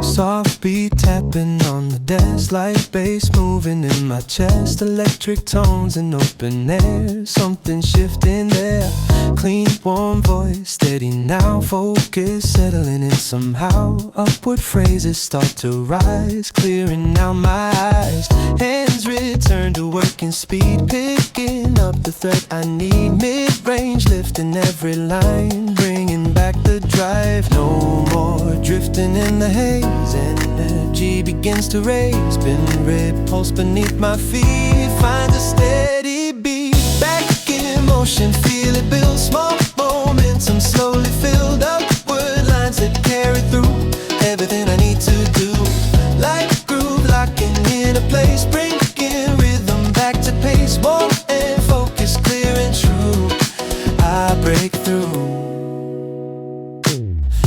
Soft beat tapping on the desk, light bass moving in my chest, electric tones in open air, something shifting there. Clean, warm voice, steady now, focus settling in somehow. Upward phrases start to rise, clearing out my eyes. Hands return to working speed, picking up the thread I need. Mid-range lifting every line, bringing back the drive. No more drifting in the haze, energy begins to raise. Spin repulse beneath my feet, find a steady beat. Back in motion, feel it build. Small momentum slowly filled. Upward lines that carry through everything I need to do. Like groove locking in a place, bringing rhythm back to pace. Warm and focus, clear and true. I break through.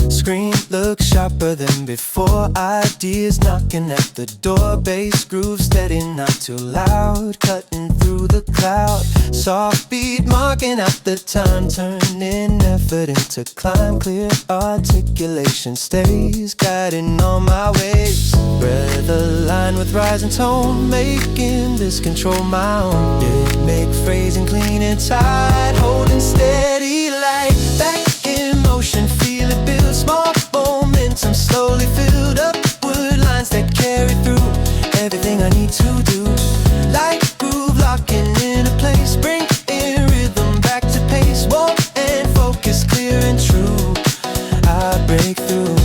Screen looks sharper than before. Ideas knocking at the door. Bass groove steady, not too loud, cutting through the cloud. Soft beat marking out the time, turning effort into climb. Clear articulation stays, guiding all my ways. Breath aligned with rising tone, making this control my own. Rhythmic phrasing clean and tight, holding steady like back in motion. Feel it build. Small momentum slowly filled. Upward lines that carry through everything I need to do. Like groove locking in a place, bring in rhythm back to pace. Warm and focus, clear and true. I break through.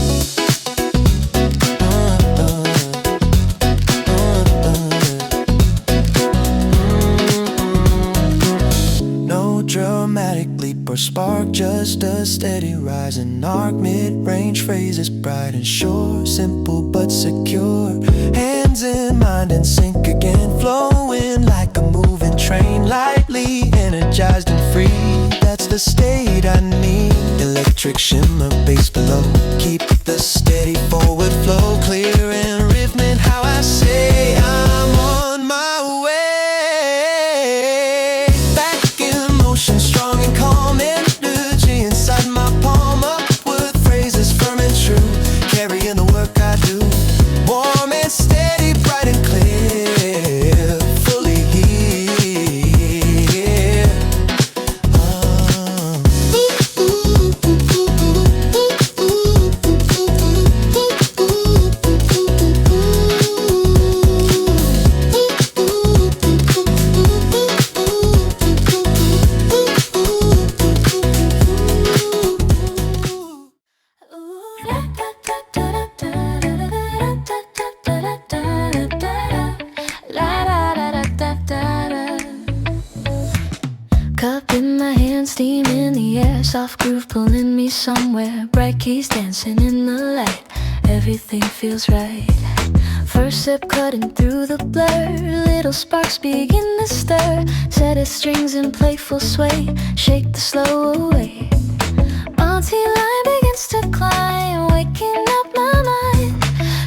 No dramatic leap or spark, just a steady rise and arc. Mid-range phrases bright and sure, simple but secure. Hands in mind and sync again, flowing like a moving train. Lightly energized and free, that's the state I need. Electric shimmer bass below, keep the steady forward flow. Clear and rhythmic, how I say I'm on my way. Back in motion, strong and calm, energy inside my palm. Upward phrases firm and true, carrying the work I do. Warm and steady, bright and clear, fully here. Cup in my hand, steam in the air, soft groove pulling me somewhere. Bright keys dancing in the light, everything feels right. First sip cutting through the blur, little sparks begin to stir. Set its strings in playful sway, shake the slow away. Multi-line begins to climb, waking up my mind.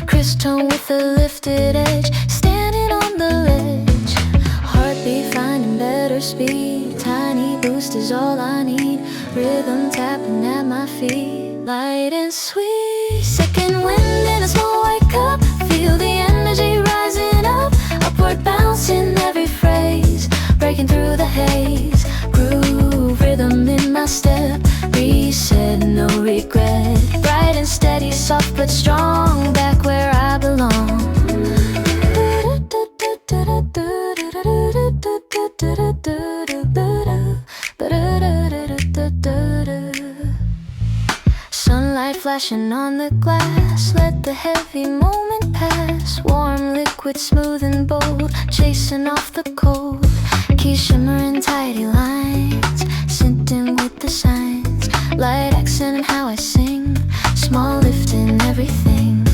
Crisp tone with a lifted edge, standing on the ledge. Heartbeat finding better speed, tiny boost is all I need. Rhythm tapping at my feet, light and sweet. Second wind in a small white cup, feel the energy rising up. Upward bounce in every phrase, breaking through the haze. Groove rhythm in my step, reset, no regret. Bright and steady, soft but strong, back where I belong. Sunlight flashing on the glass, let the heavy moment pass. Warm liquid, smooth and bold, chasing off the cold. Keys shimmering tidy lines, scenting with the signs. Light accent in how I sing, small lift in everything.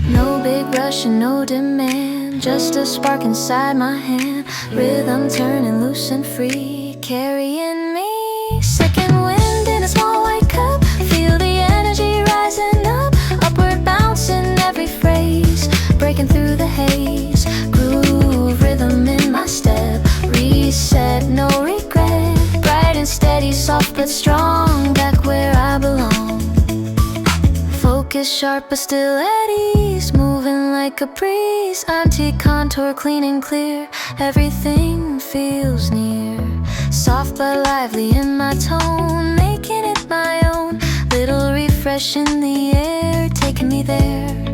No big rush and no demand, just a spark inside my hand. Rhythm turning loose and free, carrying me. Second wind in a small white cup, feel the energy rising up. Upward bounce in every phrase, breaking through the haze. Groove rhythm in my step, sharp but still at ease, moving like a breeze. Antique contour, clean and clear, everything feels near. Soft but lively in my tone, making it my own. Little refresh in the air, taking me there.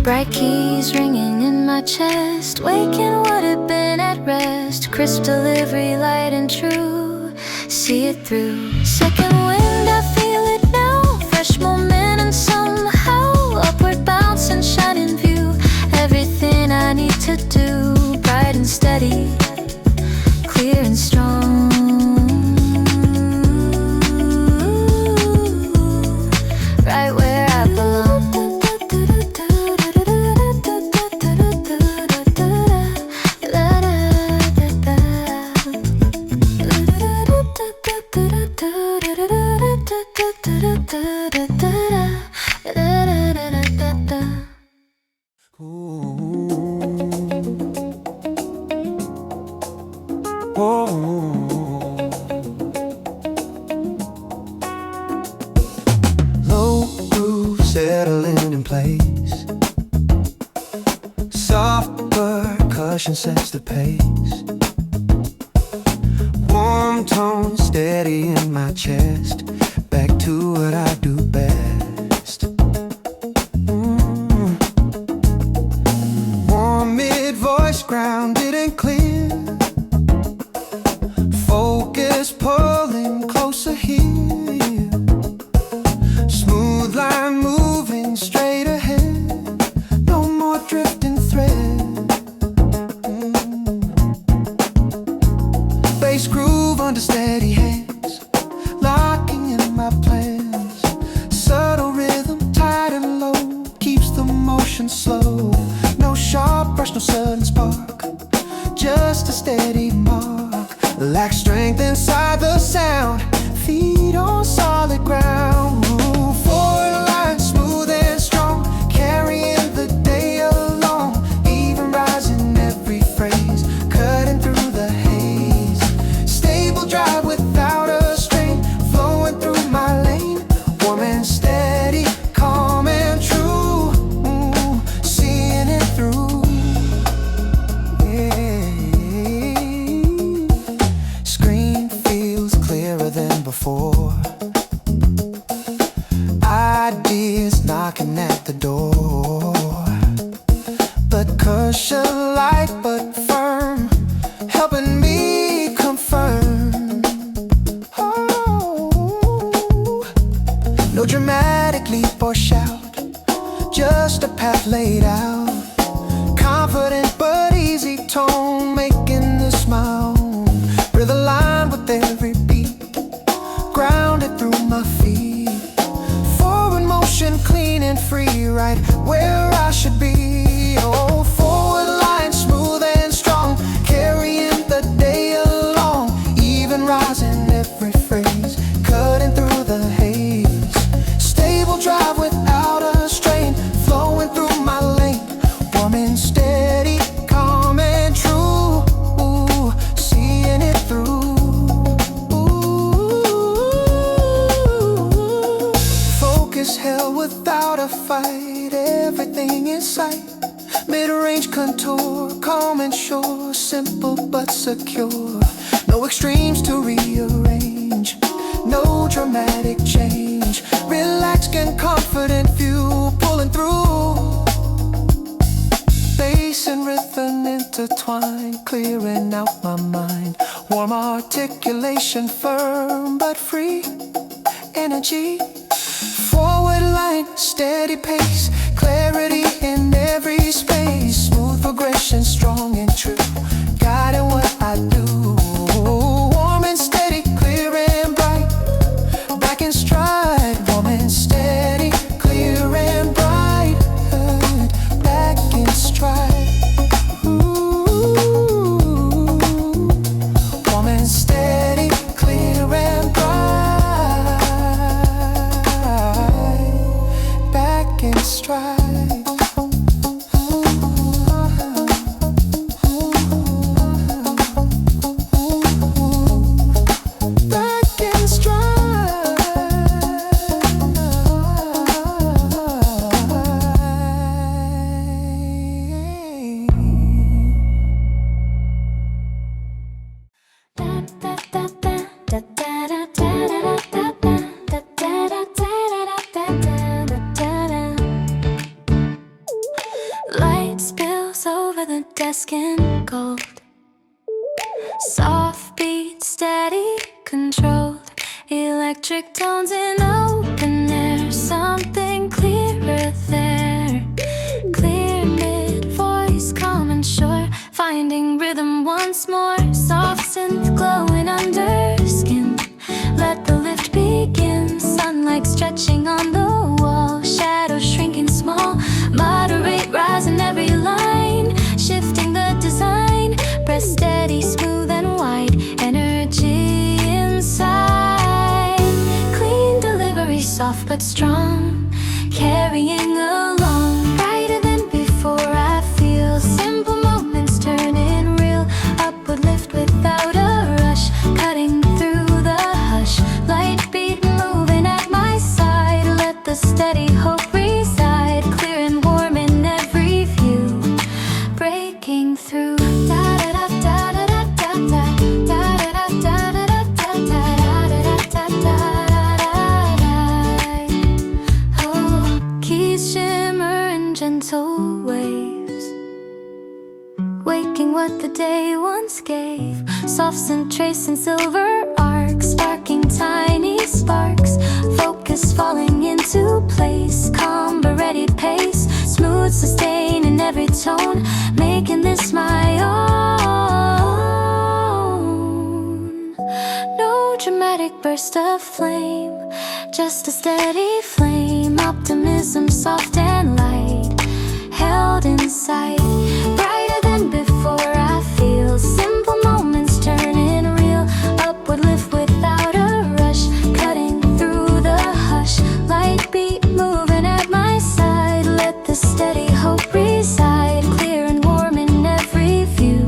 Bright keys ringing in my chest, waking what had been at rest. Crisp delivery, light and true, see it through. Second wind, I feel it now. Fresh momentum somehow, upward bounce and shining view. Everything I need to do, bright and steady, clear and strong. Right where I belong. Low groove settling in place. Soft percussion sets the pace. Warm tone steady in my chest. Back to what I do best. Warm mid voice grounded and clear. Focus pulling closer here. Smooth line moving straight ahead. No more drifting thread. Bass groove under steady hands, locking in my plans. Subtle rhythm, tight and low, keeps the motion slow. No sharp brush, no sudden spark, just a steady mark. Lack strength inside the sound, feet on solid ground. Move forward line, smooth and strong, carrying the day along. Even rising every phrase, cutting through the haze. Stable drive without a strain, flowing through my lane. Warm and steady, calm and true, seeing it through. Yeah. Screen feels clearer than before. Ideas knocking at the door. Percussion light but firm, helping me confirm. Oh, no dramatic leap or shout, just a path laid out. Confident but easy tone, making the smile. Rhythm line with every beat, grounded through my feet. Forward motion, clean and free, right where I should be. Oh, forward line, smooth and strong, carrying the day along. Even rising every phrase, cutting through the haze. Stable drive without a strain, flowing through my lane. Warm and steady, calm and true, seeing it through. Focus held without a fight, everything in sight. Mid-range contour, calm and sure, simple but secure. No extremes to rearrange, no dramatic change. Relaxed and confident view, pulling through. Bass and rhythm intertwined, clearing out my mind. Warm articulation, firm but free. Energy, forward line, steady pace, clarity in every space. Smooth progression, strong and true, guiding what I do. Warm and steady, clear and bright, back in stride. Warm and steady, clear and bright, back in stride. Warm and steady, clear and bright, back in stride. electric tones in open air, something clearer there. Clear mid voice, calm and sure, finding rhythm once more. Soft synth glowing under skin, let the lift begin. Sunlight stretching on the wall, shadows shrinking small. Moderate rise in every line, shifting the design. Press steady, smooth and wide, energy inside. Clean delivery, soft but strong, carrying along. Brighter than before, I feel simple moments turning real. Upward lift without a rush, cutting through the hush. Light beat moving at my side, let the steady hope reside. Clear and warm in every view, breaking through. Keys shimmer in gentle waves, waking what the day once gave. Soft synth tracing silver arcs, sparking tiny sparks. Focus falling into place, calm but ready pace. Smooth sustain in every tone, making this my own. No dramatic burst of flame, just a steady flame. Optimism soft and light, held in sight. Brighter than before, I feel simple moments turning real. Upward lift without a rush, cutting through the hush. Light beat moving at my side, let the steady hope reside. Clear and warm in every view,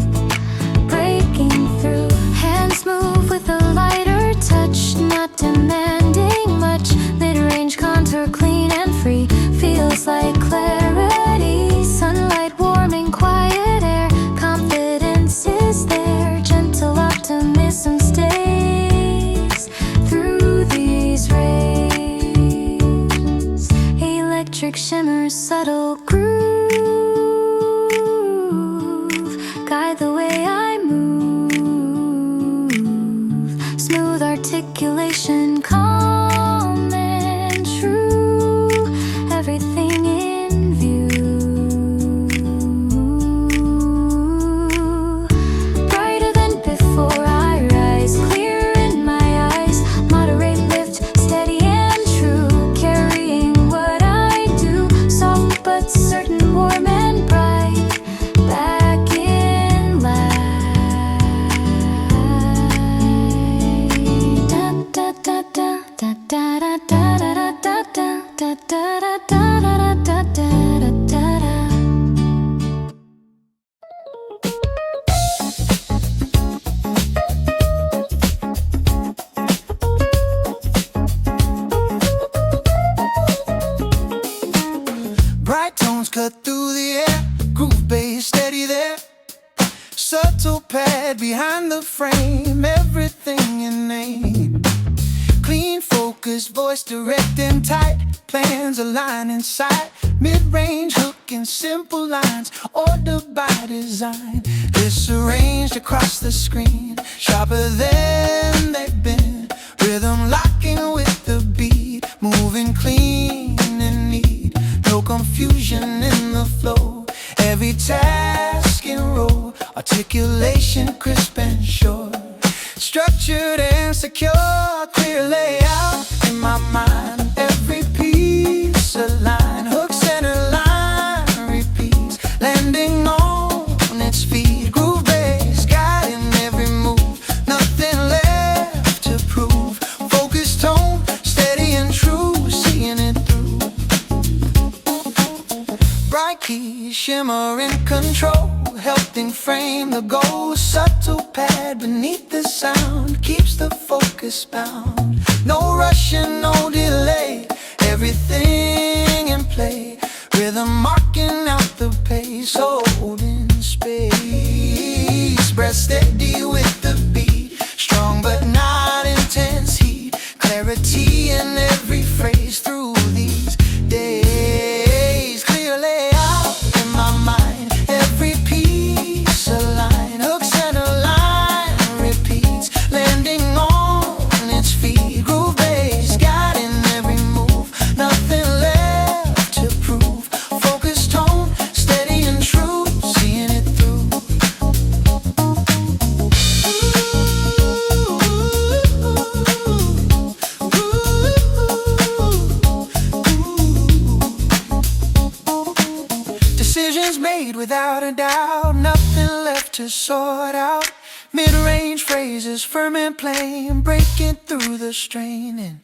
breaking through. Hands move with a lighter touch, not demanding much. Mid-range contour clean and free, feels like clarity. Sunlight warming quiet air, confidence is there. Gentle optimism stays through these rays. Electric shimmer, subtle groove, guide the way I move. Smooth articulation, calm and true, everything in view. Brighter than before, I rise, clear in my eyes. Moderate lift, steady and true, carrying what I do. Soft but certain, warm and bright, back in light. Da da da da da da da da da da da da da da da da da da. Bright tones cut through the air, groove bass steady there. Subtle pad behind the frame, everything in name. Clean focus, voice direct and tight, plans align in sight. Mid-range hook and simple lines, ordered by design. Disarranged across the screen, sharper than they've been. Rhythm locking with the beat, moving clean and neat. No confusion in the flow, every task in row. Articulation crisp and short, structured and secure. Clear layout in my mind, every piece align. Hook center line repeats, landing on its feet. Groove bass guiding every move, nothing left to prove. Focused tone, steady and true, seeing it through. Bright keys shimmer in control, helping frame the goal. Subtle pad beneath the sound keeps the focus bound. No rushing, no delay, everything in play. Rhythm marking out the pace, holding space. Breath steady with the beat, strong but not intense heat. Clarity in every phrase through these days. Clear layout in my mind, every piece align. Hook center line repeats, landing on its feet. Groove bass voices soared out, mid-range phrases firm and plain, breaking through the strain and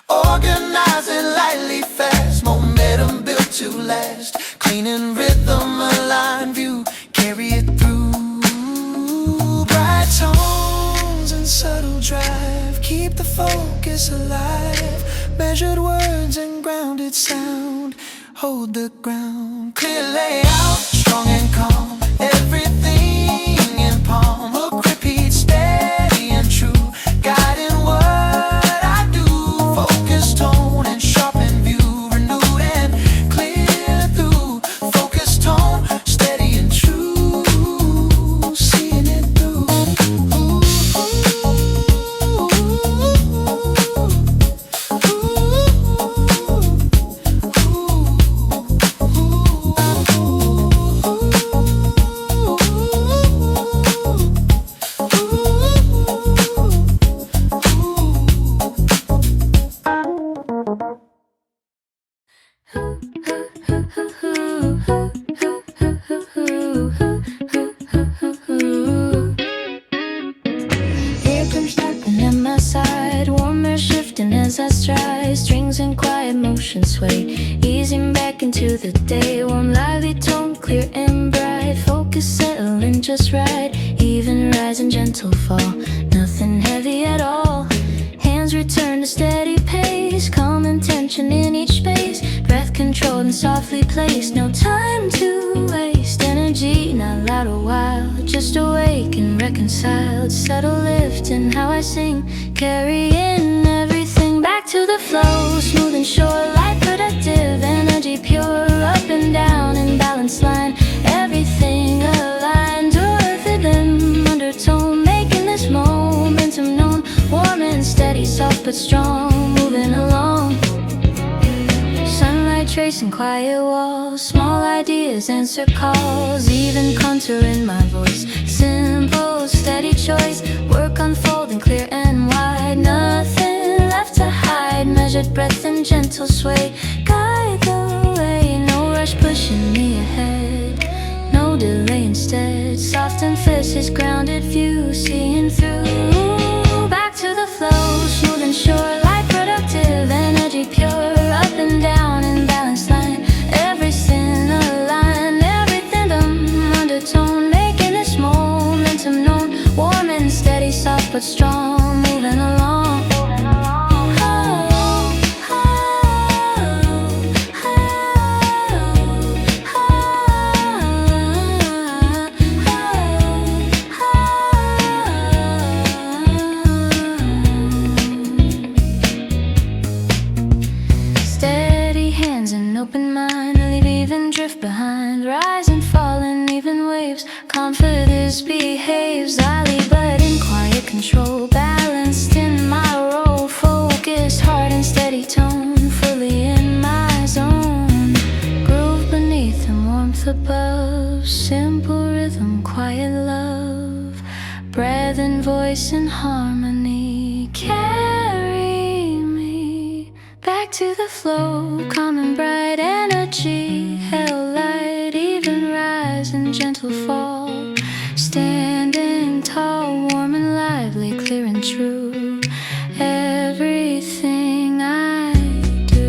organizing lightly fast, momentum built to last, clean and rhythm aligned view, carry it through. Bright tones and subtle drive, keep the focus alive, measured words and grounded sound, hold the ground, clear layout, strong and calm, everything in palm, hook, repeat, steady and true, guiding what I do, focus, tone and sharpen view, renewed and clear through, focus, tone, steady and true, seeing it through. Eardrums snapping at my side, warm air shifting as I stride, strings and quiet motion sway, easing back into the day, warm lively tone, clear and bright, focus settling just right, even rise and gentle fall, nothing heavy at all, hands return to steady pace, calm and tension in each space, breath controlled and softly placed, no time to waste, energy not loud or wild, just awake and reconciled, subtle lift in how I sing, carrying everything back to the flow, smooth and sure, light, productive, energy pure, up and down in balanced line, everything aligned to a rhythm, undertone, making this momentum known, warm and steady, soft but strong, moving along. Sunlight tracing quiet walls, small ideas answer calls, even contouring my voice, simple, steady choice, work unfolding clear and wide, nothing left to hide, measured breath and gentle sway, guide the way, no rush pushing me ahead, no delay instead, soft and fierce grounded view, seeing through, back to the flow, smooth and sure, light, productive, energy pure, up and down in balanced line, everything aligned, every rhythm, undertone, making this momentum known, warm and steady, soft but strong, moving along. Open mind, leave even drift behind, rise and fall in even waves, confidence behaves, I lead but in quiet control, balanced in my role, focused, heart and steady tone, fully in my zone, groove beneath and warmth above, simple rhythm, quiet love, breath and voice in harmony, carry me back to the flow, calm and bright energy, held light, even rise and gentle fall, standing tall, warm and lively, clear and true, everything I do.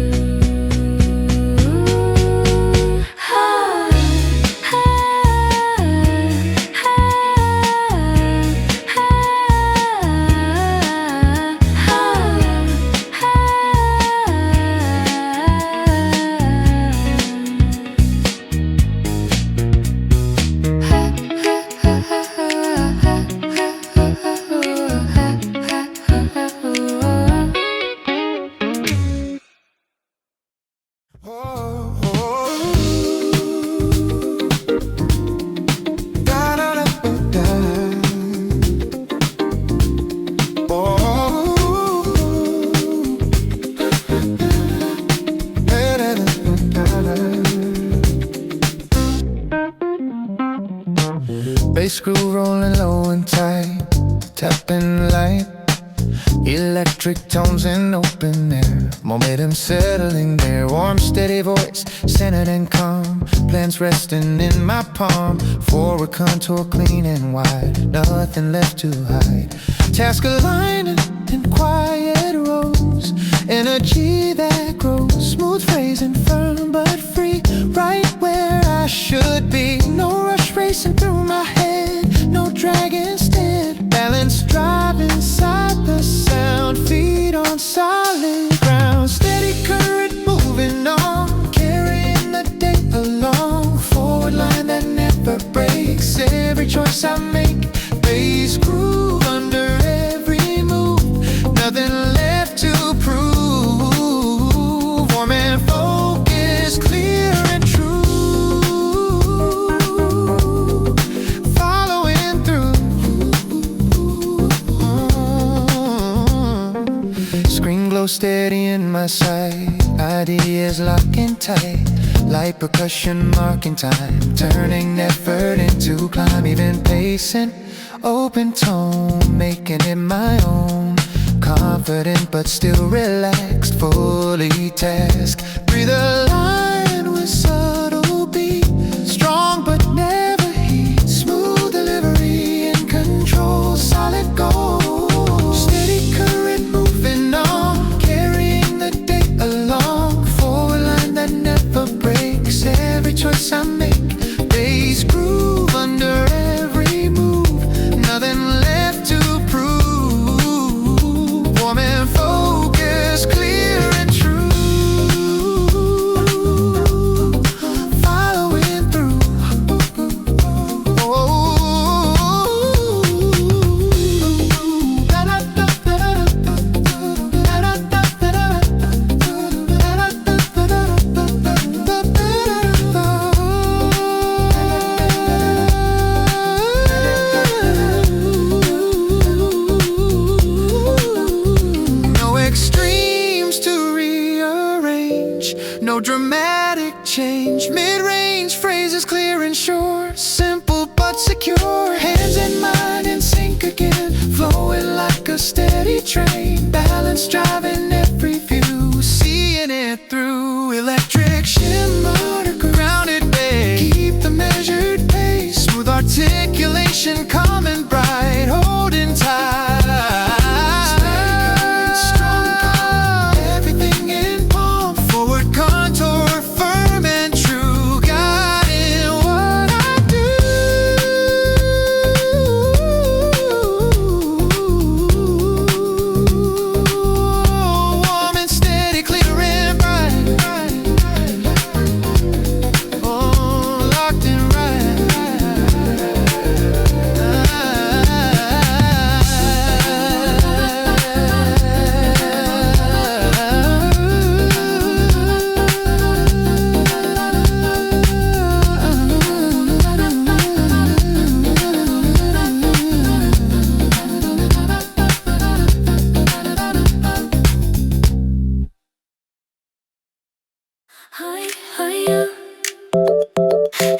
Bass groove rolling low and tight, tapping light, electric tones in open air, momentum settling there, warm steady voice, centered and calm, Plans resting in my palm, forward contour clean and wide, nothing left to hide. Task aligning in quiet rows, energy that grows, smooth phrasing, firm but free, right where I should be. No rush racing through my head, no drag instead. Balance driving inside the sound, feet on solid ground. Steady current moving on, carrying the day along. Forward line that never breaks, every choice I make. Bass groove under every move, nothing left to prove. Warm and focused, clear and true, following through. Screen glow steady in my sight, ideas locking tight. Light percussion marking time, turning effort into climb. Even pacing, open tone, making it my own. Confident but still relaxed, fully tasked. Breathe a line with subtle beat, strong but never heat. Smooth delivery in control, solid gold. Steady current moving on, carrying the day along. Forward line that never breaks, every choice I make. Bass groove under every move, nothing left to prove. Warm and focused, clear and true, following through. No dramatic change, mid-range phrases clear and short, simple but secure. Hands and mind in sync again, flowing like a steady train. Balance driving every view, seeing it through. Electric shimmer to grounded bass, keep the measured pace. Smooth articulation, calm and bright, holding tight.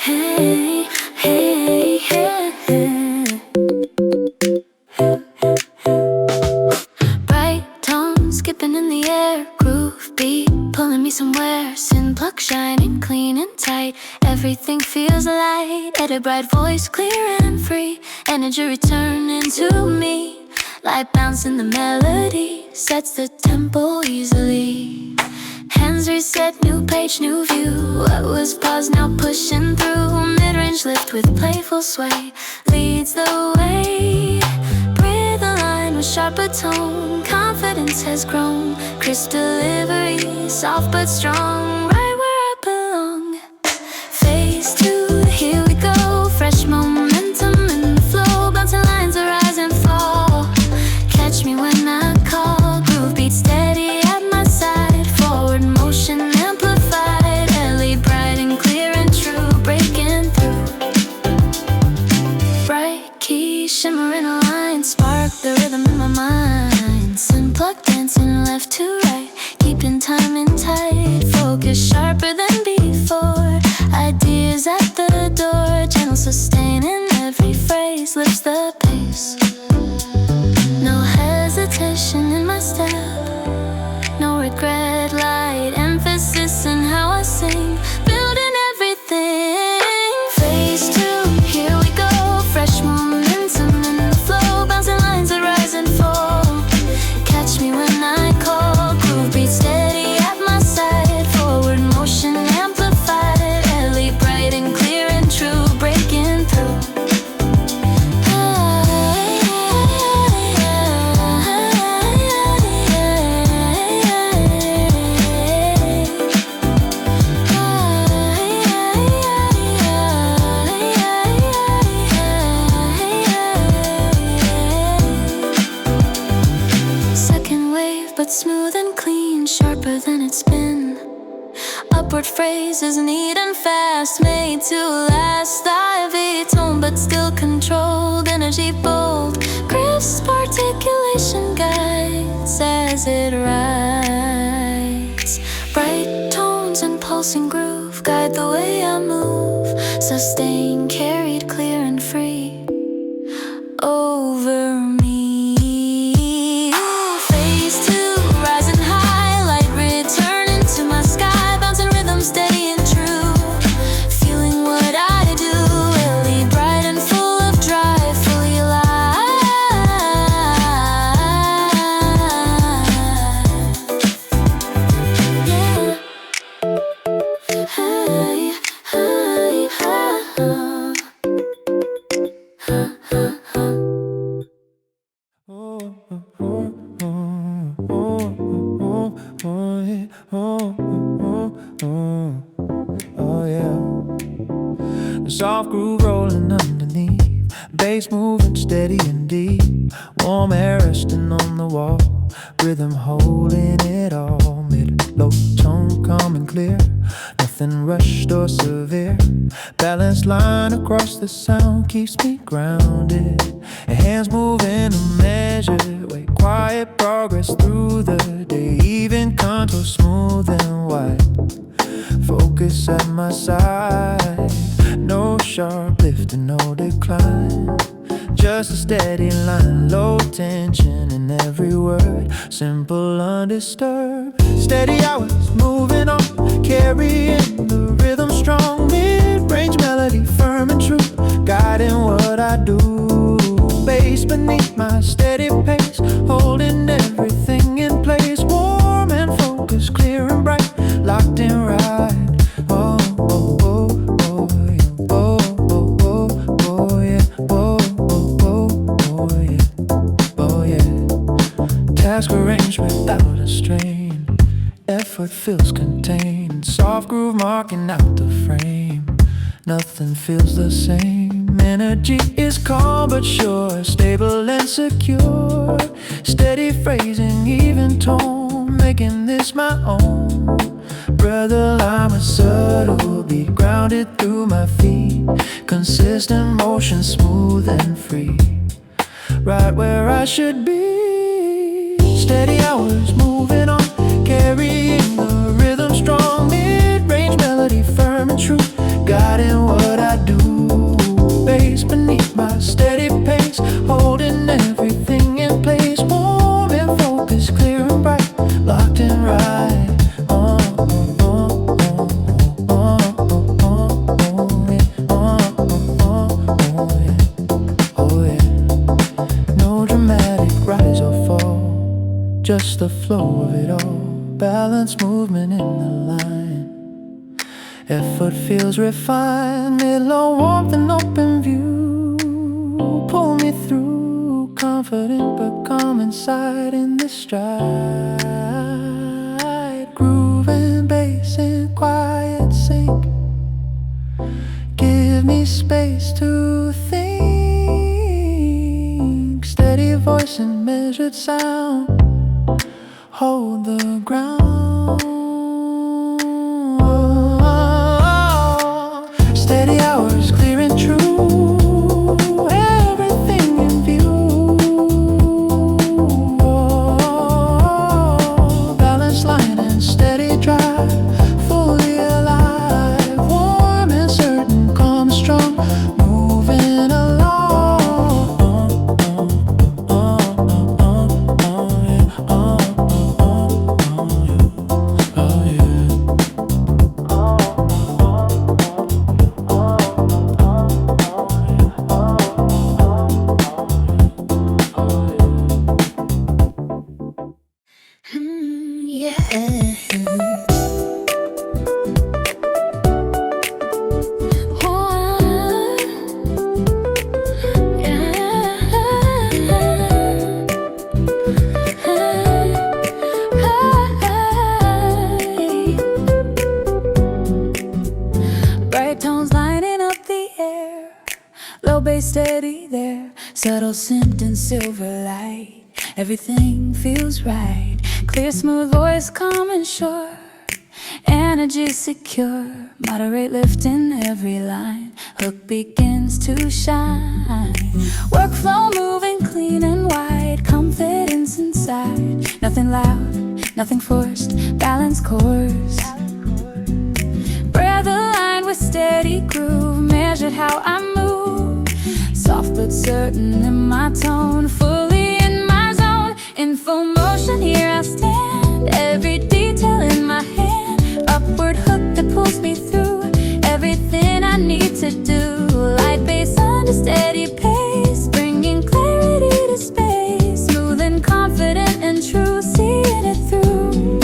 Hey, hey, hey, hey. Bright tones skipping in the air, groove beat pulling me somewhere. Synth plug shining clean and tight, everything feels light. At a bright voice, clear and free, energy returning to me. Light bounce in the melody, sets the tempo easily. Hands reset, new page, new view. What was paused now pushing through. Mid-range lift with playful sway leads the way. Breathe a line with sharper tone. Confidence has grown. Crisp delivery, soft but strong. Right where I belong. Phase 2, here we go. Fresh momentum in the flow. Bouncing lines arise and fall. Catch me when I call. Groove beat steady at my side. Forward motion amplified. LA bright and clear and true. Breaking through. Bright key shimmering a line. Spark the rhythm in my mind. Synth plug dancing left to right. Keeping time in tight. Focus sharper than before. Ideas at the door. Channel sustaining every phrase. Lifts the pace. No hesitation in my step. No regret, light emphasis in how I sing. Building everything but smooth and clean, sharper than it's been. Upward phrases neat and fast, made to last. Ivy tone but still controlled, energy bold, crisp articulation guides as it rides. Bright tones and pulsing groove guide the way I move, sustained, carried clear and free over me. Ooh, phase two, rising high, light returning to my sky, bouncing rhythm steady and true, feeling what I do, really bright and full of drive, fully alive. Yeah. Hey, hey, Oh yeah. The soft groove rolling underneath, bass moving steady and deep, warm air resting on the wall, rhythm holding it all. Mid-low tone calm and clear, nothing rushed or severe. Balanced line across the sound keeps me grounded, and hands moving a measured way. Quiet progress through the day, even contour smooth and wide. Focus at my side, no sharp lift and no decline, just a steady line, low tension in every word, simple undisturbed. Steady hours moving on, carrying the rhythm strong, mid-range melody firm and true, guiding what I do. Bass beneath my steady pace, holding everything in place, warm and focused, clear and bright, locked in right. Oh, oh, oh, oh, yeah. Oh, oh, oh, oh, yeah. Oh, oh, oh, oh, yeah. Oh, yeah. Task arranged without a strain, effort feels contained, soft groove marking out the frame, nothing feels the same. Energy is calm but sure, stable and secure, steady phrasing, even tone, making this my own. Brother, I'm a subtle beat, grounded through my feet, consistent motion, smooth and free, right where I should be. Steady hours moving on, carrying the rhythm strong, mid-range melody firm and true, guiding what I do. Bass beneath my steady pace, holding everything in place, warm and focused, clear and bright, locked in right. Oh, oh, oh, oh, oh, oh, oh, yeah. Oh, oh, oh, yeah. Oh, yeah. No dramatic rise or fall, just the flow of it all, balanced movement in the line. Effort feels refined, mid-low warmth and open view, pull me through, confident but calm inside in the stride. Groove and bass in quiet sync, give me space to think. Steady voice and measured sound, hold the ground. Steady hours, clear and true, everything in view. Oh, balanced line and steady drive, fully alive, warm and certain, calm and strong, moving along. Oh, oh, oh, oh, yeah. Oh, oh, oh, yeah. Oh, yeah. Steady there, subtle scent and silver light, everything feels right. Clear, smooth voice, calm and sure. Energy secure, moderate lift in every line. Hook begins to shine. Workflow moving clean and wide. Confidence inside. Nothing loud, nothing forced. Balance course. Breath aligned with steady groove. Measured how I move. Soft but certain in my tone. Fully in my zone. In full motion here I stand. Every detail in my hand. Upward hook that pulls me through everything I need to do. Light bass under steady pace, bringing clarity to space. Smooth and confident and true, seeing it through.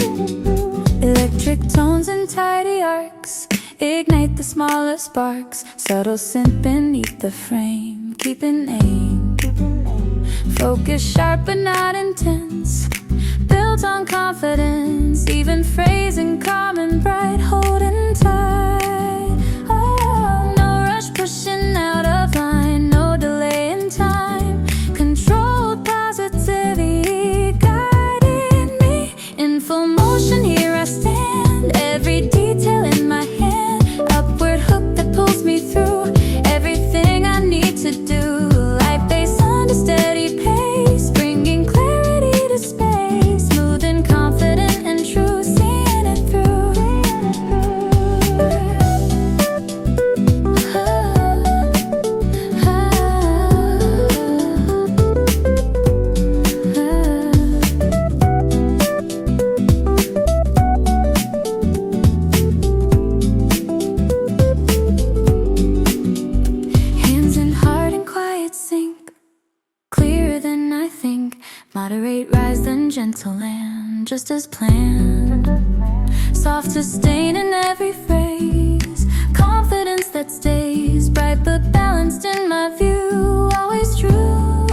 Electric tones and tidy arcs ignite the smaller sparks. Subtle synth beneath the frame, keeping aim. Focus sharp but not intense. Built on confidence, even phrasing calm and bright, holding tight. Oh, no rush pushing out of line, no delay in time. Controlled positivity guiding me. In full motion here I stand, every detail in my hand. Upward hook that pulls me through everything I need to do. Light bass under steady pace, bringing clarity to space. Moderate rise then gentle land, just as planned. Soft sustain in every phrase. Confidence that stays bright but balanced in my view. Always true.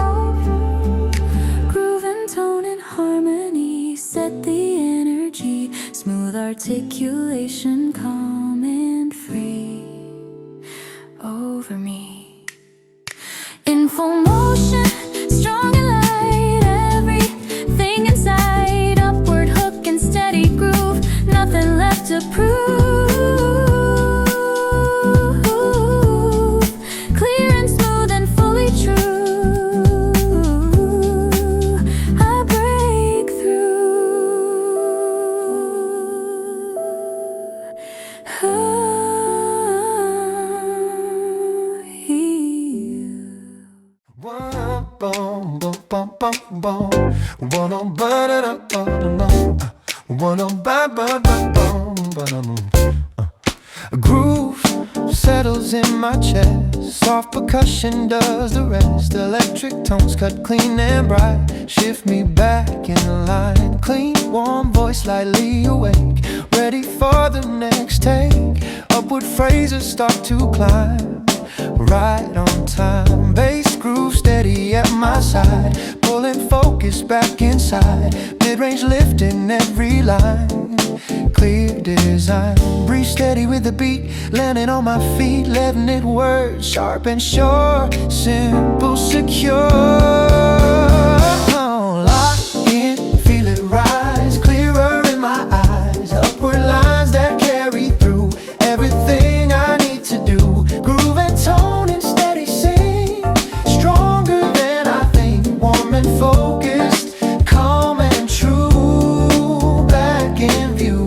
Groove and tone in harmony. Set the energy. Smooth articulation, calm and free. Over me. In full motion, strong and light. Inside, upward hook and steady groove. Nothing left to prove. Clear and smooth and fully true. I break through. Boom, boom, boom, boom, boom. One on ba-da-da, ba-da-da. One on ba-ba-ba-boom, ba-da-da. A groove settles in my chest. Soft percussion does the rest. Electric tones cut clean and bright. Shift me back in line. Clean, warm voice slightly awake. Ready for the next take. Upward phrases start to climb. Right on time. Bass groove steady at my side. Pulling focus back inside. Mid-range lifting every line. Clear design. Breathe steady with the beat. Landing on my feet. Letting it work. Sharp and sure. Simple, secure. Lock in, feel it rise. Clearer in my eyes. Upward lines that carry through everything I need to do. Groove and tone and steady sing. Stronger than I think. Warm and focused. Calm and true. Back in view.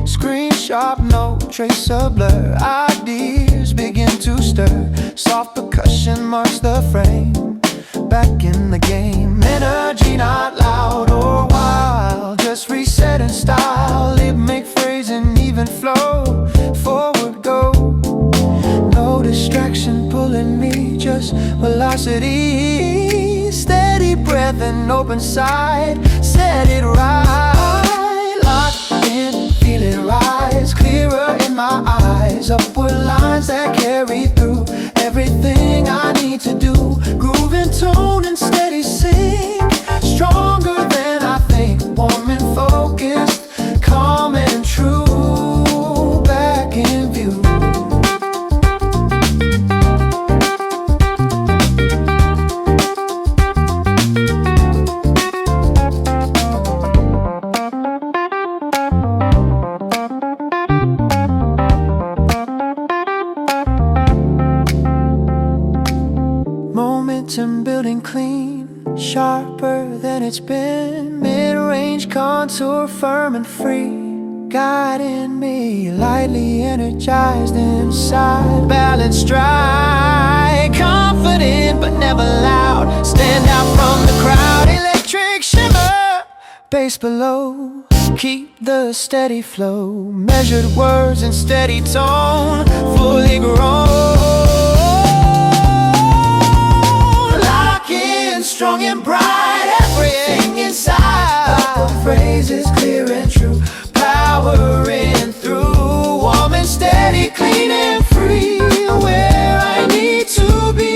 Screen sharp, no trace of blur. Ideas begin to stir. Soft percussion marks the frame. Back in the game. Energy not loud or wild. Just reset in style. Lip make phrasing even flow. Forward go. No distraction pulling me. Just velocity. Steady breath and open side. Set it right. Lock in, feel it rise. Clearer in my eyes. Upward lines that carry through everything I need to do. Groove and tone and steady sing. Stronger than I think. Warm and focused. Calm and true. Back in view. momentum building clean, sharper than it's been. Mid-range contour firm and free, guiding me, lightly energized inside. Balanced stride, confident but never loud. Stand out from the crowd, electric shimmer, bass below. Keep the steady flow, measured words and steady tone, fully grown. Lock in, strong and bright, everything inside. Phrases clear and true, powering through, warm and steady, clean and free, where I need to be.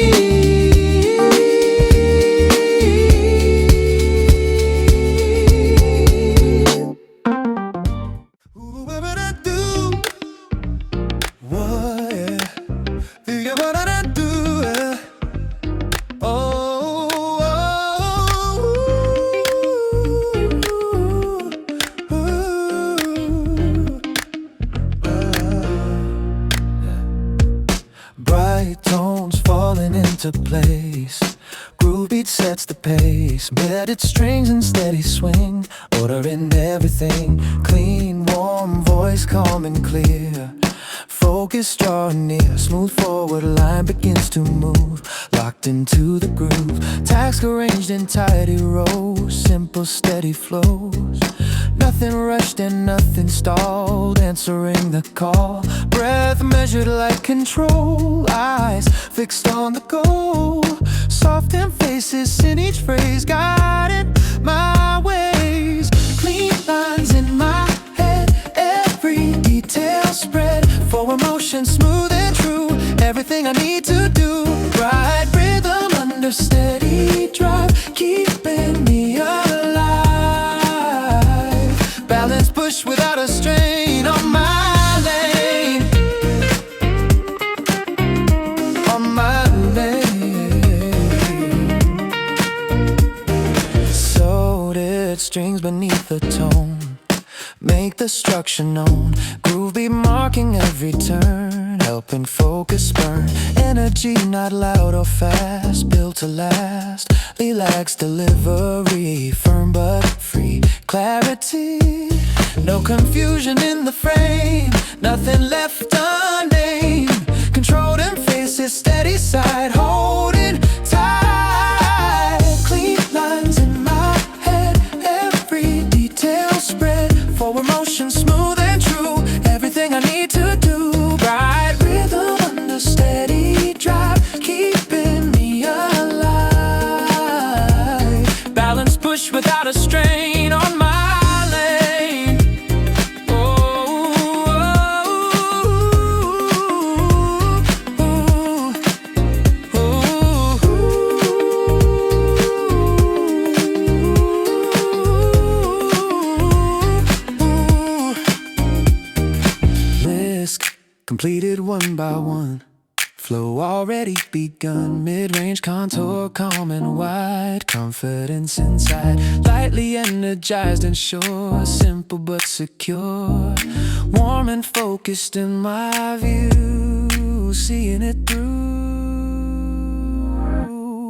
Place. Groove beat sets the pace, bedded strings and steady swing, order in everything, clean, warm voice, calm and clear. Focus drawing near, smooth forward line begins to move, locked into the groove. Tasks arranged in tidy rows, simple steady flows. Nothing rushed and nothing stalled, answering the call. Breath measured like control, eyes fixed on the goal. Soft emphasis in each phrase, guiding my ways. Clean lines in my head, every detail spread. For emotion smooth and true, everything I need to do. Right rhythm under steady drive, keeping me alive. Balance push without a strain on my lane, on my lane. Sorted strings beneath the tone, make the structure known. Groove be marking every turn, helping focus burn. Energy not loud or fast, built to last. Relaxed delivery, firm but free. Clarity, no confusion in the frame, nothing left unnamed. Controlled emphasis, steady side, holding tight. Clean lines in my head, every detail spread. For emotion smooth and true, everything I need to do. Right rhythm under steady drive, keeping me alive. Balance push without a strain on my lane. Completed one by one, flow already begun. Mid-range contour, calm and wide, confidence inside. Lightly energized and sure, simple but secure. Warm and focused in my view, seeing it through.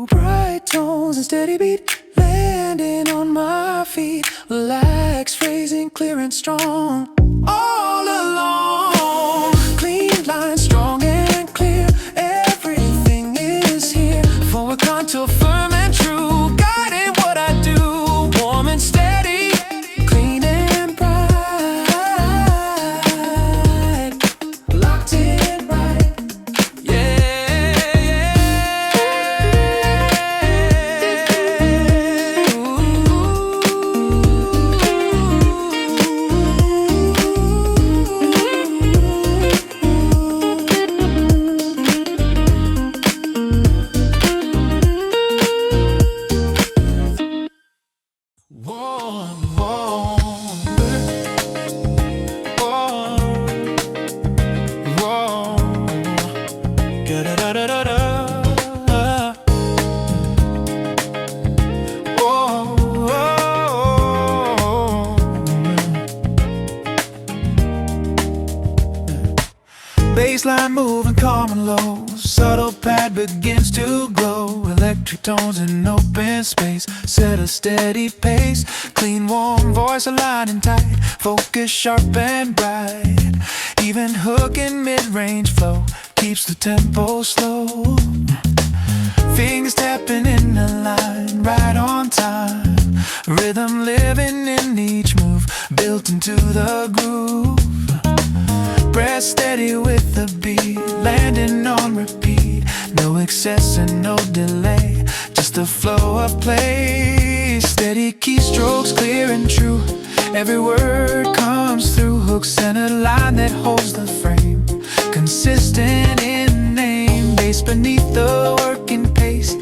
Bright tones and steady beat, landing on my feet. Relaxed, phrasing clear and strong, all along. Clean lines, strong and clear, everything is here. Forward contour, firm and true, guiding what I do. Warm and steady, clean and bright, locked in right, yeah, Baseline moving calm and low, subtle pad begins to glow. electric tones in open space. Set a steady pace, clean warm voice aligning tight, focus sharp and bright. Even hook and mid-range flow keeps the tempo slow. Fingers tapping in the line, right on time. Rhythm living in each move, built into the groove. Breath steady with the beat, landing on repeat. No excess and no delay, just a flow of play. Steady keystrokes, clear and true. Every word comes through, hooks and a line that holds the frame. Consistent in name, bass beneath the working pace.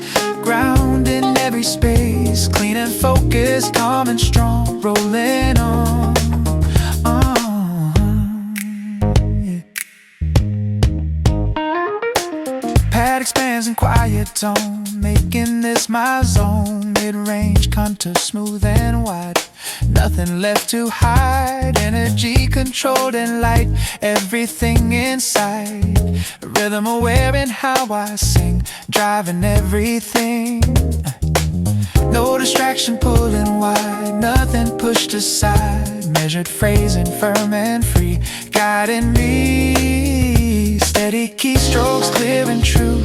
Ground in every space, clean and focused, calm and strong. Rolling on. Pad expands in quiet tone, making this my zone. Mid-range contour, smooth and wide, nothing left to hide. Energy controlled and light, everything inside. Rhythm aware in how I sing, driving everything. No distraction pulling wide, nothing pushed aside. Measured phrasing, firm and free, guiding me. Steady keystrokes, clear and true.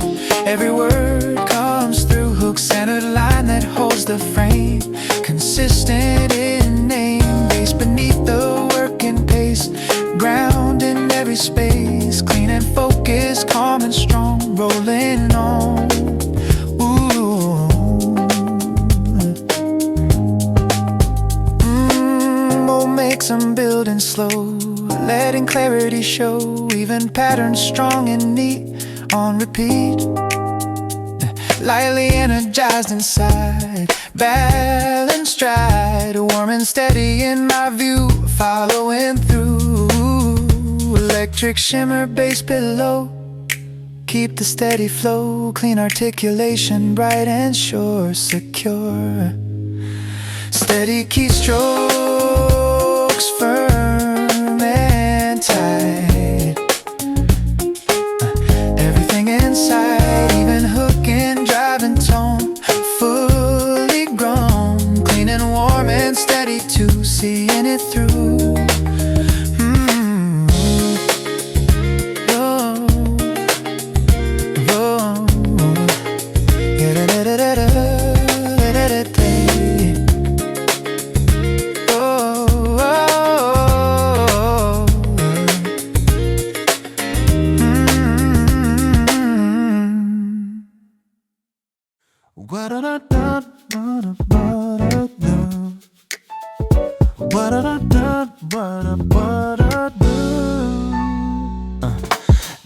Every word comes through, hooks and a line that holds the frame. Consistent in name, bass beneath the working pace. Ground in every space, clean and focused, calm and strong. Rolling on. Makes them building slow, letting clarity show. Even patterns strong and neat, on repeat. Lightly energized inside, balanced stride. Warm and steady in my view, following through. Electric shimmer, bass below, keep the steady flow. Clean articulation, bright and sure, secure. Steady keystrokes, firm and tight. Everything inside, even hook and driving tone, fully grown. Clean and warm and steady too, seeing it through.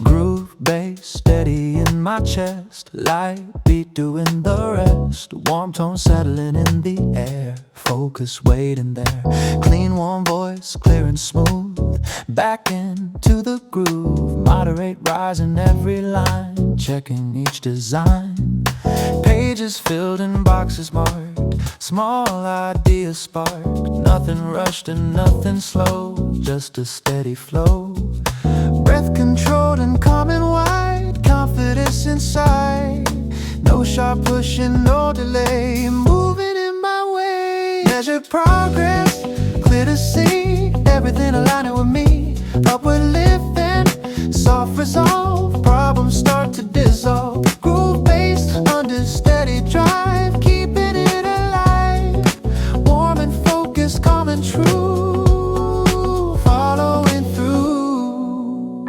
Groove bass steady in my chest, light beat doing the rest. Warm tone settling in the air, focus waiting there. Clean warm voice, clear and smooth, back into the groove. Moderate rise in every line, checking each design. Pages filled and boxes marked, small ideas sparked. Nothing rushed and nothing slow, just a steady flow. Breath controlled and calm and wide, confidence inside. No sharp pushing, no delay, moving in my way. Measured progress, clear to see, everything aligning with me. Upward lifting, soft resolve, problems start to dissolve. Groove based, under steady drive, keeping it alive. Warm and focused, calm and true, following through.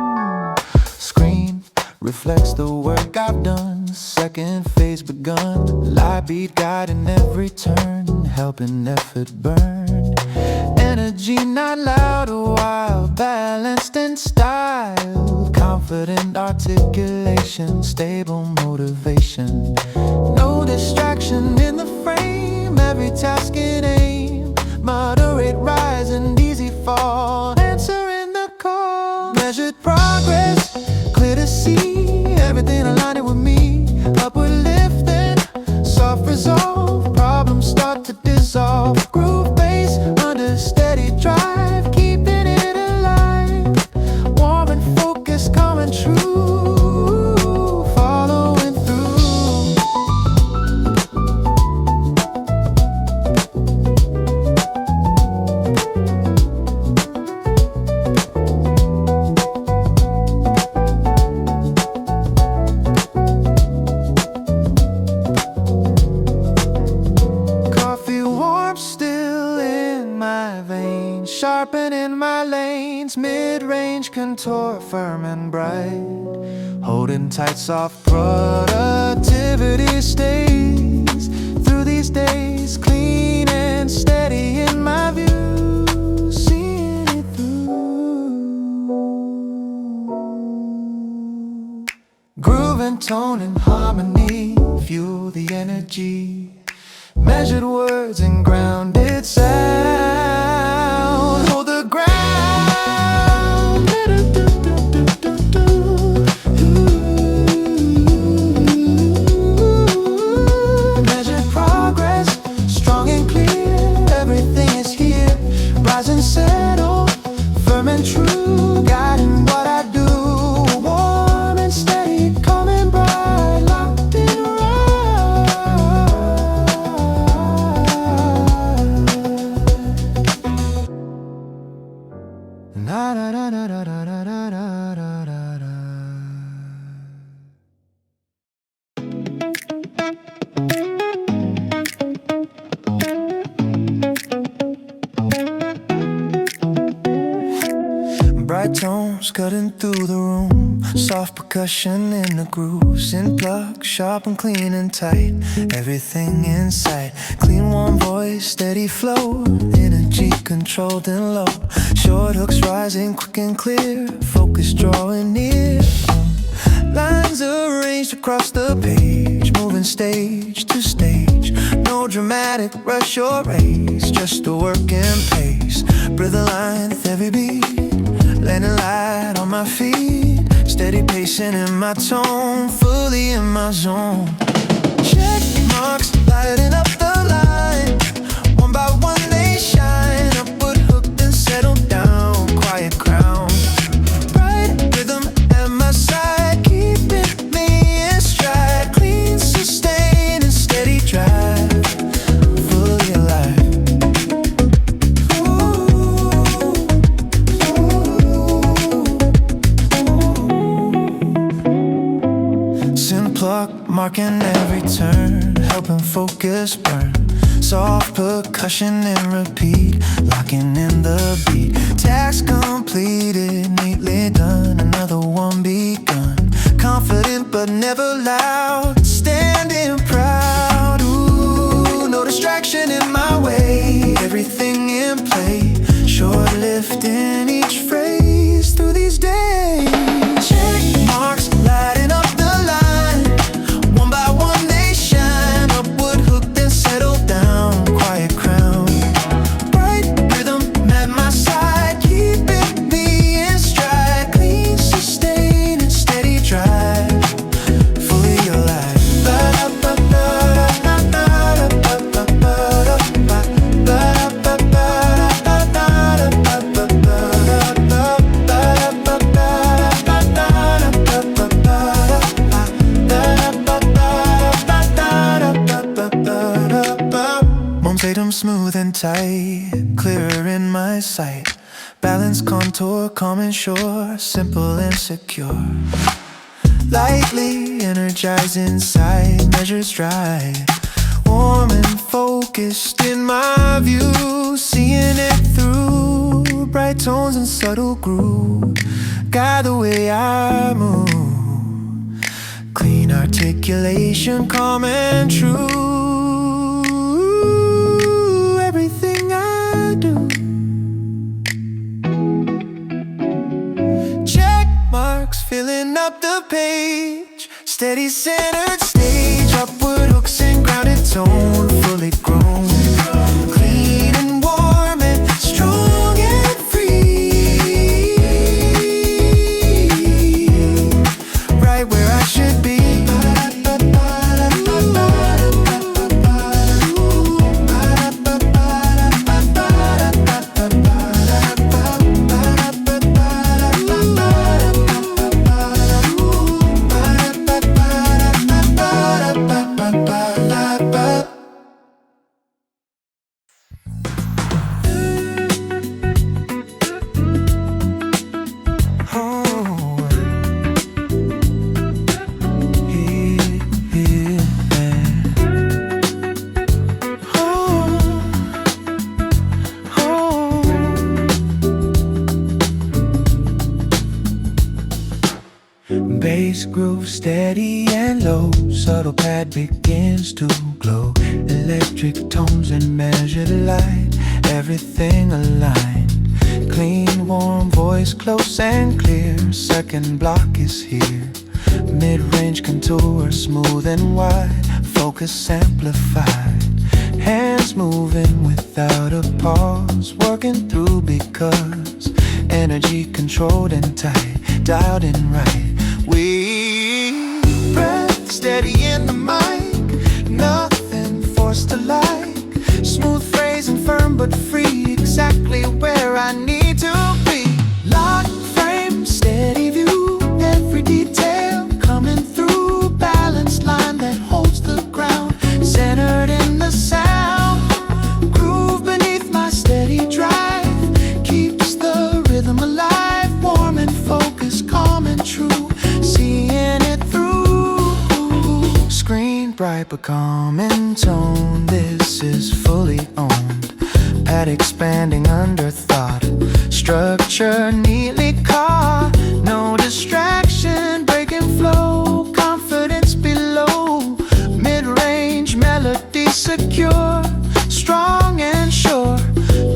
Screen reflects the work I've done, second phase begun. Light beat guiding every turn, helping effort burn. Energy not loud or wild, balanced in style. Confident articulation, stable motivation. No distraction in the frame, every task in aim. Moderate rise and easy fall, answering the call. Measured progress, clear to see, everything aligning with me. Upward lifting, soft resolve, problems start to dissolve. Groove bass, under steady drive, keeping it alive. Warm and focused, calm and true, following through. contour firm and bright. Holding tight, soft productivity stays through these days, clean and steady in my view, seeing it through. Groove and tone and harmony fuel the energy. Measured words and grounded sound hold the ground. Measured progress, strong and clear. Everything is here. Rise and settle, firm and true. Guiding what I do, warm and steady, calm and bright, locked in na na na na na na na na na na na. Bright tones cutting through the room, soft percussion in the grooves, in plug, sharp and clean and tight. Everything in sight, clean warm voice, steady flow, energy controlled and low. Short hooks rising quick and clear, focus drawing near. Lines arranged across the page, moving stage to stage. No dramatic rush or race, just a working pace. Breathe a line with every beat, landing light on my feet. Steady pacing in my tone, fully in my zone. Check marks lighting up the line. One by one they shine. Upward hook then settle down. Quiet crown. Right rhythm at my side, keeping me in stride. Clean, sustain and steady drive. Fully alive. Plug, marking every turn, helping focus burn. Soft percussion and repeat, locking in the beat. Task completed, neatly done, another one begun. Confident but never loud, standing proud. Ooh, no distraction in my way, everything in play. Short lift in each phrase through these days. Check marks lighting up the line. One by one they shine. Upward hook then settle down. Quiet crown. Bright rhythm at my side, keeping me in stride. Clean, sustain and steady drive. Fully alive. Boredom smooth and tight, clearer in my sight. Balance, contour, calm and sure, simple and secure. Lightly energized inside, measured stride. Warm and focused in my view, seeing it through. Bright tones and subtle groove guide the way I move. Clean articulation, calm and true. Everything I do. Check marks filling up the page. Steady centered stage. Upward hooks and grounded tone. Fully grown. Clean and warm and strong and free. Right where I should be. groove steady and low. Subtle pad begins to glow. Electric tones and measured light, everything aligned. Clean, warm voice, close and clear. Second block is here. Mid-range contour, smooth and wide. Focus amplified. Hands moving without a pause. Working through because energy controlled and tight. Dialed in right. We breath steady in the mic. Nothing forced to like. Smooth phrase and firm but free. Exactly where I need to be. Lock frame, steady view. Every detail coming through. Balanced line that holds the ground. Centered in the sound. Groove beneath my steady drive. Keeps the rhythm alive. Warm and focused, calm and true. Seeing it through. Screen bright but calm in tone. This is fully owned. Pad expanding under thought. Structure neatly caught. No distraction, breaking flow. Confidence below. Mid-range melody secure. Strong and sure.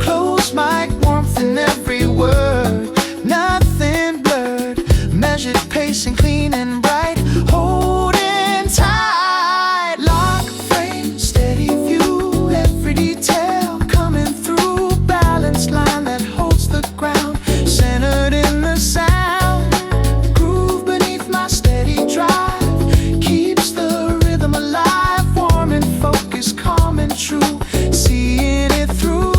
Close mic warmth in every word. Nothing blurred. Measured pacing clean and bright. Holding tight. Lock frame, steady view. Every detail coming through. Balanced line that holds the ground. Centered in the sound. Groove beneath my steady drive. Keeps the rhythm alive. Warm and focused, calm and true. Seeing it through.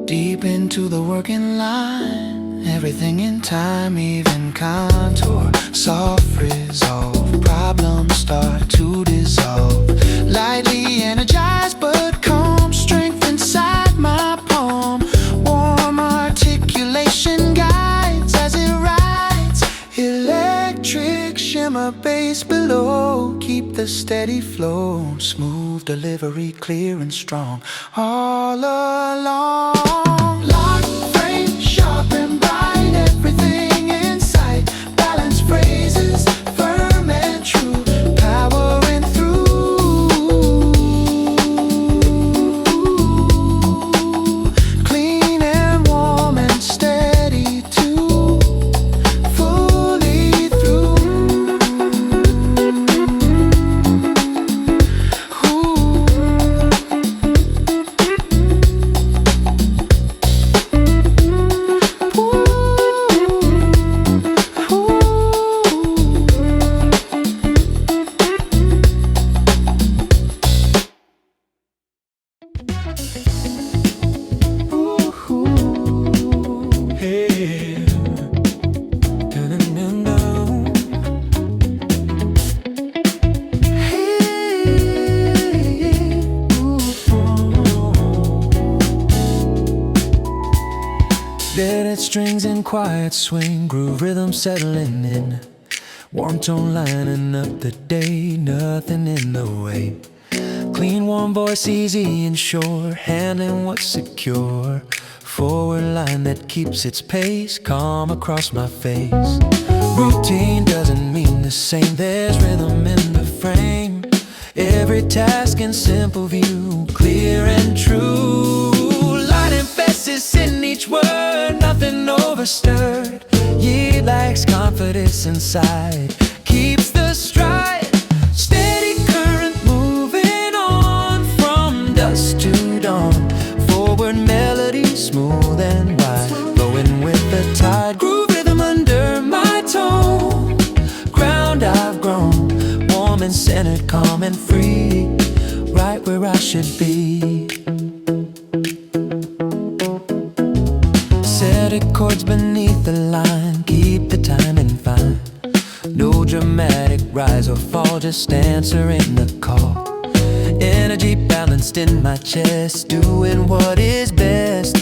Deep into the working line. Everything in time, even contour. Soft resolve. Problems start to dissolve. Lightly energized but calm. Strength inside my palm. Warm articulation guides as it rides. Electric shimmer bass below. Keep the steady flow. Smooth delivery, clear and strong. All along. Lock frame, sharp and bright. Everything in sight. Balanced phrases, firm and true. Powering through. Clean and warm and steady too. Fully through. Dead strings and quiet swing, groove rhythm settling in. Warm tone lining up the day, nothing in the way. Clean, warm voice, easy and sure, handling what's secure. Forward line that keeps its pace, calm across my face. Routine doesn't mean the same, there's rhythm in the frame. Every task in simple view, clear and true. Light emphasis in each word, nothing overstirred. Ye lacks confidence inside, keeps the stride. Steady current moving on from dusk to dawn. Forward melody, smooth and wide, flowing with the tide. Groove rhythm under my tone. Ground I've grown, warm and centered, calm and free, right where I should be. Set chords beneath the line, keep the timing fine. No dramatic rise or fall, just answering the call. Energy balanced in my chest, doing what is best.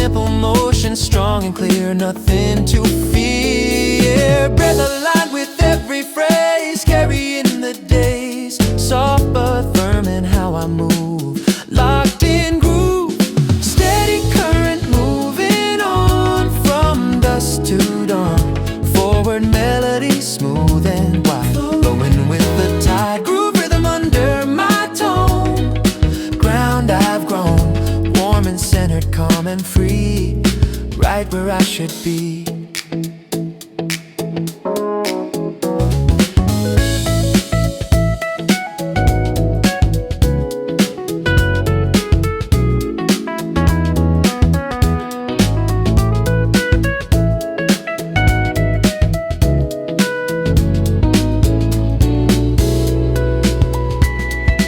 simple motion, strong and clear, nothing to fear. Breath aligned with every phrase, carrying the days, soft but firm in how I move, locked in groove, steady current moving on from dusk to dawn. Forward melody, smooth and wide, flowing with the tide. Groove rhythm under my tone, ground I've grown, warm and centered, calm and free, right where I should be.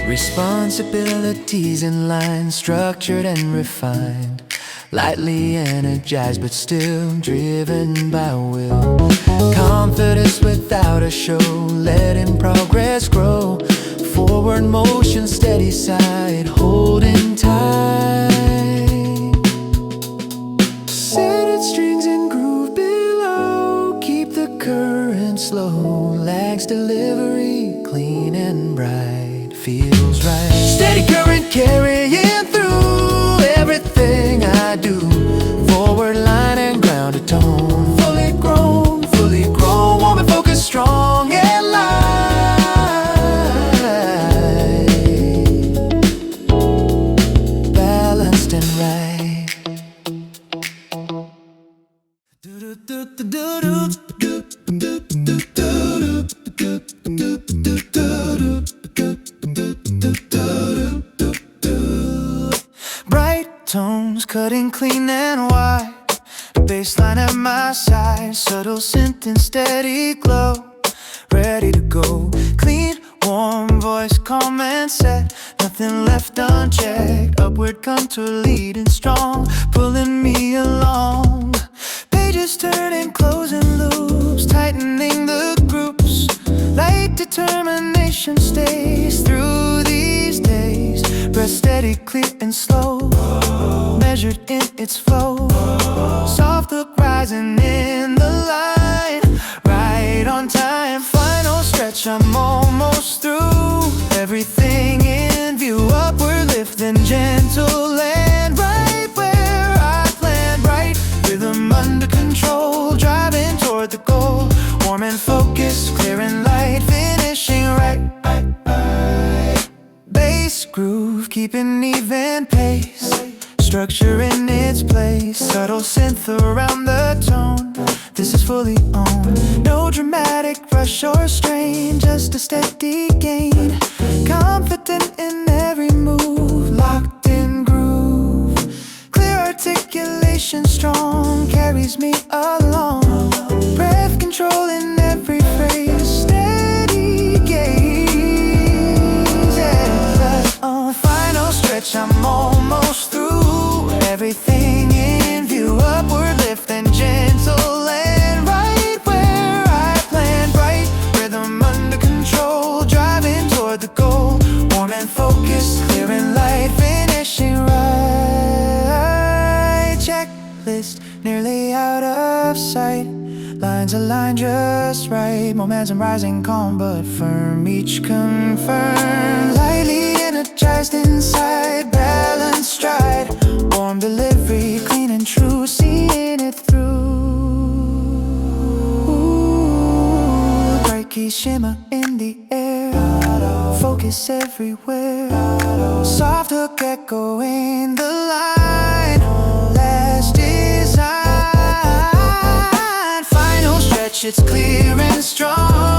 Responsibilities in line, structured and refined, lightly energized but still driven by will. Confidence without a show, letting progress grow. Forward motion, steady side, holding tight. Centered strings and groove below, keep the current slow. Lags delivery, clean and bright, feels right. Steady current carrying through everything I do. Forward line and grounded tone, fully grown, warm and focused, strong and light, balanced and right. Bright tones cutting clean and wide, baseline at my side, subtle synth and steady glow, ready to go. Clean, warm voice, calm and set, nothing left unchecked. Upward contour leading strong, pulling me along. Pages turning, closing loops, tightening the groups. Like determination stays through these days. Breath steady, clear and slow, measured in its flow. Soft look rising in the light, right on time. Final stretch, I'm almost through. Everything in view, upward lifting, gentle and right where I planned. Right rhythm under control, driving toward the goal. Warm and focused, clear and light, finishing right. Bass groove, keeping even pace, structure in its place, subtle synth around the tone. This is fully owned, no dramatic rush or strain, just a steady gain. Confident in every move, locked in groove. Clear articulation strong, carries me along. Breath control in every phrase, steady gaze. Yeah. Final stretch, I'm almost through. Everything in view, upward lift and gentle and right where I planned. Right rhythm under control, driving toward the goal. Warm and focused, clear and light, finishing right. Checklist nearly out of sight, lines aligned just right. Momentum rising, calm but firm, each confirmed. Lightly energized inside, balanced stride. Warm delivery, clean and true, seeing it through. Bright keys shimmer in the air, focus everywhere. Soft hook echoing the line, last design. Final stretch, it's clear and strong.